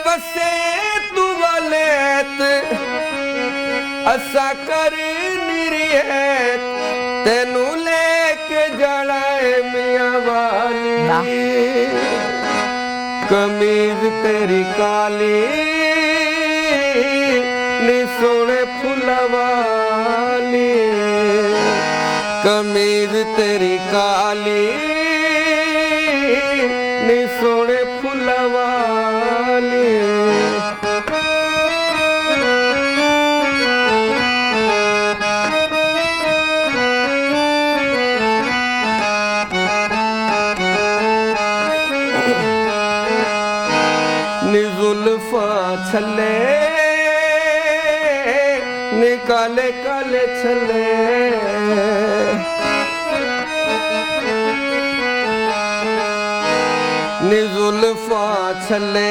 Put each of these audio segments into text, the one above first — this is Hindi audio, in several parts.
वसे तू वलेत असा कर निरियत तेनू लेके जाना है मियां वाली कमीज तेरी काली नी सोने फुलवाली कमीज तेरी काली नी सोने फुलवाली नी जुल्फा छले नी काले काले छले नी जुल्फा छले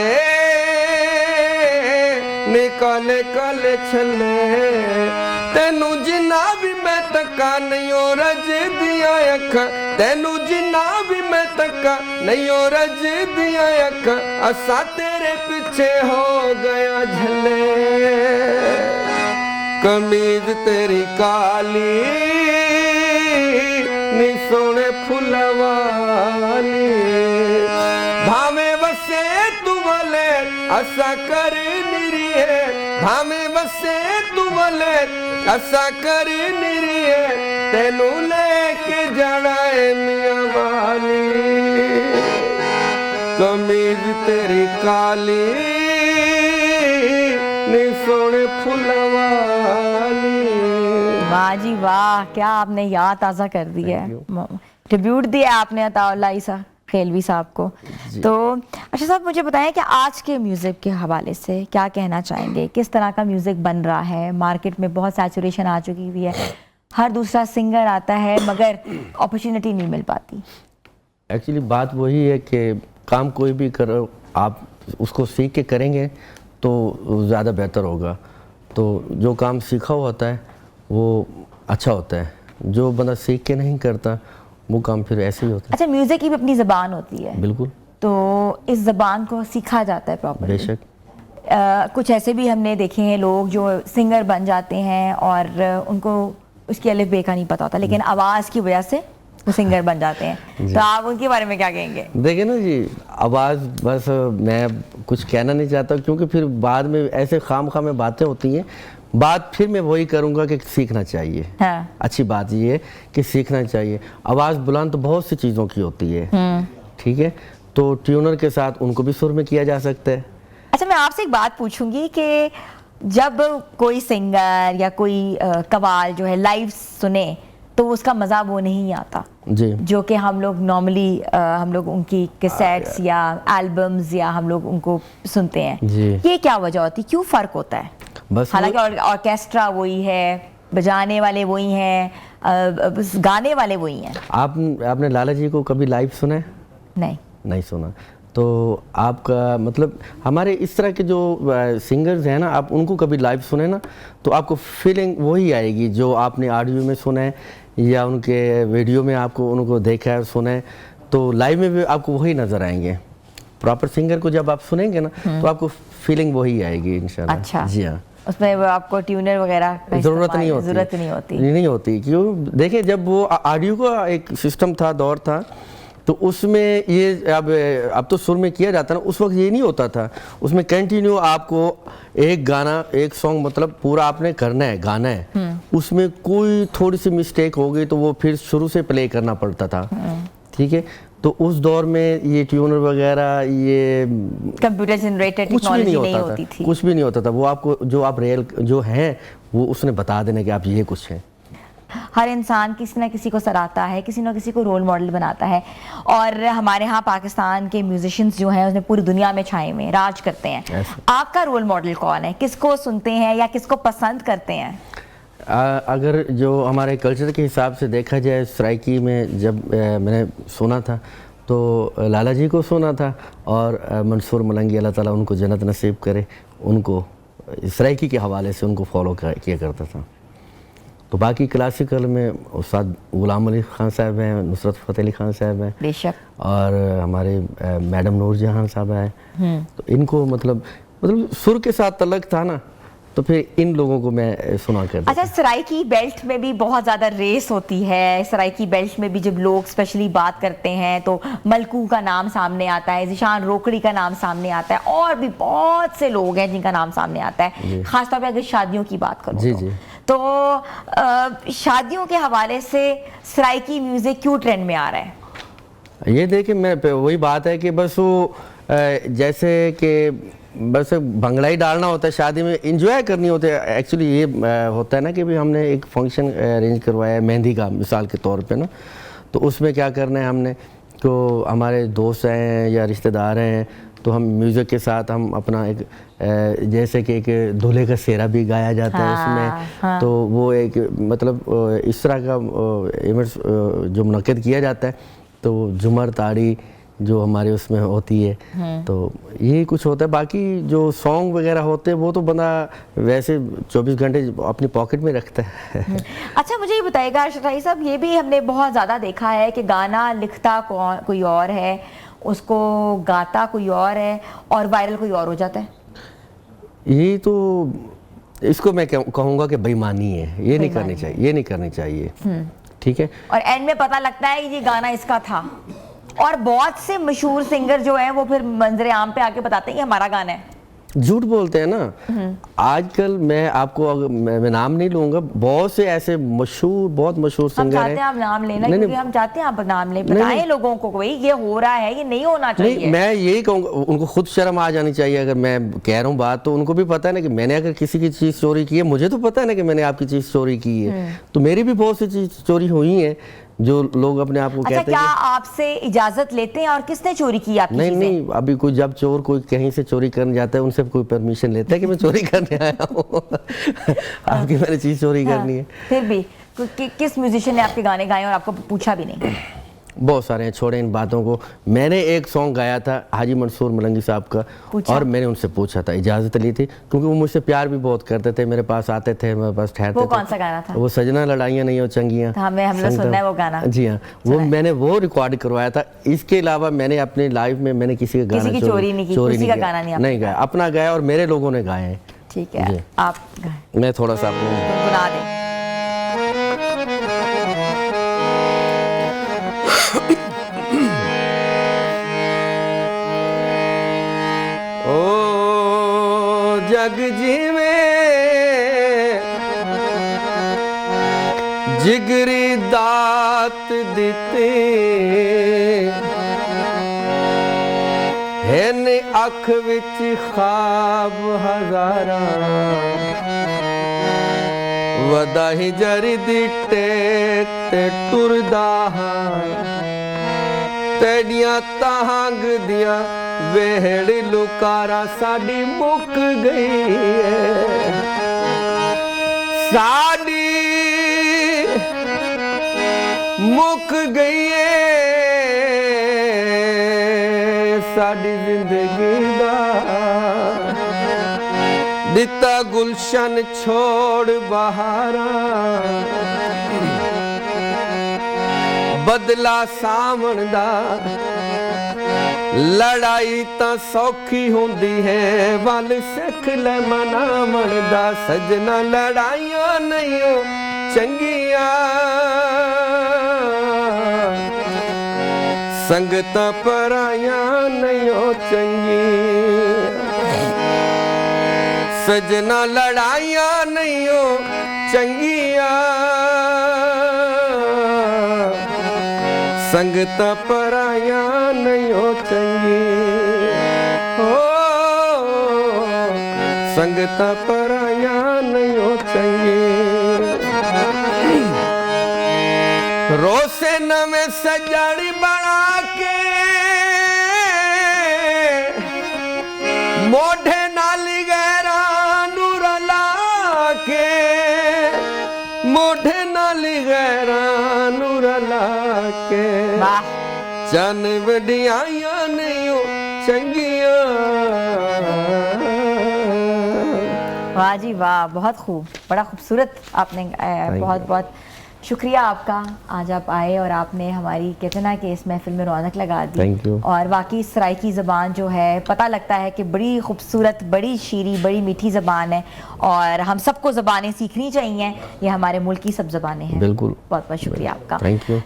नी काले काले छले तेनू जिन्ना भी मैं तका नहीं हो रज दिया अखा तेनू जिन्ना भी मैं तका नहीं हो रज दिया अखा असा तेरे पीछे हो गया झले कमीज तेरी काली नी सोने फुलवाली भावे वसे तू वले असा कर निरिये भावे वसे तू वले असा कर निरिये तेनू लेके जाना है मियां वाली कमीज तेरी काली नी सोने फुलवाली। वाह जी वाह, क्या आपने याद ताज़ा कर दी है, ट्रिब्यूट दिया आपने अताउल्लाह ईसा खेलवी साहब को। तो अच्छा साहब, मुझे बताएं कि आज के म्यूज़िक के हवाले से क्या कहना चाहेंगे, किस तरह का म्यूज़िक बन रहा है? मार्केट में बहुत सैचुरेशन आ चुकी हुई है, हर दूसरा सिंगर आता है मगर अपॉर्चुनिटी नहीं मिल पाती। एक्चुअली बात वही है कि काम कोई भी करो, आप उसको सीख के करेंगे तो ज़्यादा बेहतर होगा। तो जो काम सीखा हुआ होता है वो अच्छा होता है, जो बंदा सीख के नहीं करता वो काम फिर ऐसे ही होता है। अच्छा, म्यूज़िक की भी अपनी ज़बान होती है। बिल्कुल। तो इस ज़बान को सीखा जाता है प्रॉपर्ली। बेशक। कुछ ऐसे भी हमने देखे हैं लोग जो सिंगर बन जाते हैं और उनको उसकी अलिफ बे का नहीं पता होता, लेकिन आवाज़ की वजह से वो सिंगर बन जाते हैं। तो आप उनके बारे में क्या कहेंगे? देखिए ना जी, आवाज़ बस मैं कुछ कहना नहीं चाहता क्योंकि फिर बाद में ऐसे खाम में बातें होती हैं। बात फिर मैं वही करूँगा कि सीखना चाहिए। हाँ। अच्छी बात ये है कि सीखना चाहिए। आवाज़ बुलंद तो बहुत सी चीज़ों की होती है, ठीक है, तो ट्यूनर के साथ उनको भी सुर में किया जा सकता है। अच्छा, मैं आपसे एक बात पूछूंगी कि जब कोई सिंगर या कोई कव्वाल जो है लाइव सुने तो उसका मज़ा वो नहीं आता जी, जो कि हम लोग नॉर्मली हम लोग उनकी कैसेट्स या एल्बम्स या हम लोग उनको सुनते हैं जी। ये क्या वजह होती है, क्यों फ़र्क होता है? बस हालांकि ऑर्केस्ट्रा वही है, बजाने वाले वही हैं, गाने वाले वही हैं। आपने लाला जी को कभी लाइव सुना है? नहीं सुना। तो आपका मतलब हमारे इस तरह के जो सिंगर्स हैं ना, आप उनको कभी लाइव सुने ना तो आपको फीलिंग वही आएगी जो आपने ऑडियो में सुना है या उनके वीडियो में आपको उनको देखा है सुना है, तो लाइव में भी आपको वही नज़र आएंगे। प्रॉपर सिंगर को जब आप सुनेंगे ना तो आपको फीलिंग वही आएगी इंशाल्लाह। अच्छा। जी हाँ, उसमें आपको ट्यूनर वगैरह ज़रूरत नहीं होती क्यों? देखिए, जब वो ऑडियो का एक सिस्टम था, दौर था, तो उसमें ये अब तो सुर में किया जाता ना, उस वक्त ये नहीं होता था। उसमें कंटिन्यू आपको एक गाना, एक सॉन्ग मतलब पूरा आपने करना है, गाना है, उसमें कोई थोड़ी सी मिस्टेक हो गई तो वो फिर शुरू से प्ले करना पड़ता था, ठीक है। तो उस दौर में ये ट्यूनर वगैरह, ये कंप्यूटर जनरेटेड टेक्नोलॉजी नहीं होती थी, कुछ भी नहीं होता था। वो आपको जो आप रियल जो है वो उसने बता देना कि आप ये कुछ है। हर इंसान किसी ना किसी को सराहता है, किसी ना किसी को रोल मॉडल बनाता है, और हमारे यहाँ पाकिस्तान के म्यूजिशियंस जो हैं उसने पूरी दुनिया में छाए हुए राज करते हैं। आपका रोल मॉडल कौन है? किसको सुनते हैं या किसको पसंद करते हैं? अगर जो हमारे कल्चर के हिसाब से देखा जाए, सराइकी में जब मैंने सुना था तो लाला जी को सुना था, और मंसूर मलंगी अल्लाह ताला उनको जन्नत नसीब करे, उनको सराइकी के हवाले से उनको फॉलो किया करता था। तो बाकी क्लासिकल में उस्ताद गुलाम अली खान साहब हैं, नुसरत फ़तेह अली खान साहब हैं, बेशक, और हमारे मैडम नूर जहां साहब हैं। तो इनको मतलब सुर के साथ तलक था ना, तो फिर इन लोगों को मैं सुना कर। अच्छा, सराइकी बेल्ट में भी बहुत ज़्यादा रेस होती है। सराइकी बेल्ट में भी जब लोग स्पेशली बात करते हैं तो मलकू का नाम सामने आता है, ज़िशान रोकड़ी का नाम सामने आता है, और भी बहुत से लोग हैं जिनका नाम सामने आता है, खासतौर पे अगर शादियों की बात करूँ जी जी। तो शादियों के हवाले से सराइकी म्यूज़िक क्यों ट्रेंड में आ रहा है? ये देखिए, मैं वही बात है कि बस वो जैसे कि बस भंगड़ा ही डालना होता है, शादी में इंजॉय करनी होती है। एक्चुअली ये होता है ना कि भी हमने एक फंक्शन अरेंज करवाया है मेहंदी का, मिसाल के तौर पे ना, तो उसमें क्या करना है हमने, तो हमारे दोस्त हैं या रिश्तेदार हैं, तो हम म्यूज़िक के साथ हम अपना एक जैसे कि एक दूल्हे का सेहरा भी गाया जाता है उसमें। तो वो एक मतलब इस तरह का इवेंट्स जो मुनक्किद किया जाता है, तो झूमर ताड़ी जो हमारे उसमें होती है, तो यही कुछ होता है। बाकी जो सॉन्ग वगैरह होते हैं वो तो बंदा वैसे 24 घंटे अपनी पॉकेट में रखता है। अच्छा, मुझे ये बताइएगा अरशद भाई साहब, ये भी हमने बहुत ज़्यादा देखा है कि गाना लिखता कोई और है, उसको गाता कोई और है, और वायरल कोई और हो जाता है। यही तो इसको मैं कहूँगा कि बेईमानी है, ये नहीं करनी चाहिए, ये नहीं करनी चाहिए, ठीक है। और एंड में पता लगता है कि ये गाना इसका था, और बहुत से मशहूर सिंगर जो हैं वो फिर मंजरे आम पे आके बताते हैं कि हमारा गाना है। झूठ बोलते हैं ना आजकल। मैं आपको मैं नाम नहीं लूंगा, बहुत से ऐसे मशहूर, बहुत मशहूर सिंगर हैं। हम चाहते हैं आप नाम लेना, क्योंकि हम चाहते हैं आप नाम लें, बताएं लोगों को भाई ये हो रहा है, ये नहीं होना चाहिए। नहीं, मैं यही कहूँगा, उनको खुद शर्म आ जानी चाहिए। अगर मैं कह रहा हूँ बात, तो उनको भी पता है ना कि मैंने अगर किसी की चीज़ चोरी की है, मुझे तो पता है ना कि मैंने आपकी चीज़ चोरी की है, तो मेरी भी बहुत सी चीज़ चोरी हुई है जो लोग अपने आप को कहते हैं। क्या आपसे इजाजत लेते हैं, और किसने चोरी की आपकी चीजें? नहीं, अभी कोई जब चोर कोई कहीं से चोरी करने जाता है, उनसे कोई परमिशन लेता है कि मैं चोरी करने आया हूँ आपकी मैंने चीज चोरी करनी है। फिर भी किस म्यूजिशियन ने आपके गाने गाए और आपको पूछा भी नहीं? बहुत सारे हैं, छोड़े इन बातों को। मैंने एक सॉन्ग गाया था हाजी मंसूर मलंगी साहब का, और मैंने उनसे पूछा था, इजाज़त ली थी, क्योंकि वो मुझसे प्यार भी बहुत करते थे, मेरे पास आते थे, मेरे पास ठहरते थे। वो कौन सा गाना था? वो सजना लड़ाइयाँ नहीं हो चंगियाँ। हमने सुनना है वो गाना। जी हाँ, मैंने वो रिकॉर्ड करवाया था। इसके अलावा मैंने अपनी लाइफ में मैंने किसी का गाना चोरी नहीं की, किसी का गाना नहीं गाया, अपना गाया और मेरे लोगों ने गाए हैं। ठीक है, आप मैं थोड़ा सा आपको गुनगुना दें। जग जीवे जिगरी दात दिते है ने अख विच ख्वाब हजारा वदाही जरी दिते ते टुरदा तेडियां तांग दिया वेहड़ लुकारा साड़ी मुक गई है, साड़ी मुक गई है, साड़ी जिंदगी दा दिता गुलशन छोड़ बहारा बदला सावण दा लड़ाई ता सौखी होंदी है वल सिख ले मनावण दा सजना लड़ाइयां नहीं हो चंगिया संगतां पराइयां नहीं हो चंगी सजना लड़ाइयां नहीं हो चंगिया संगतां पराइयां नहीं हो चंगी हो संगतां पराइयां नहीं हो चंगी रोसे नवे सजाड़ी बना के मोढे नाली गैरा नूर ला के मोढे नाली गैरा नूर ला के चन वडियाइयां नहीं हो चंगियां वाह जी वाह, बहुत खूब, बड़ा खूबसूरत आपने बहुत बहुत शुक्रिया आपका, आज आप आए और आपने हमारी कहते हैं ना कि इस महफिल में रौनक लगा दी। Thank you. और वाकई सराइकी ज़बान जो है पता लगता है कि बड़ी खूबसूरत, बड़ी शीरी, बड़ी मीठी ज़बान है और हम सबको ज़बानें सीखनी चाहिए, ये हमारे मुल्क की सब ज़बानें हैं। बिल्कुल। बहुत बहुत शुक्रिया आपका। Thank you.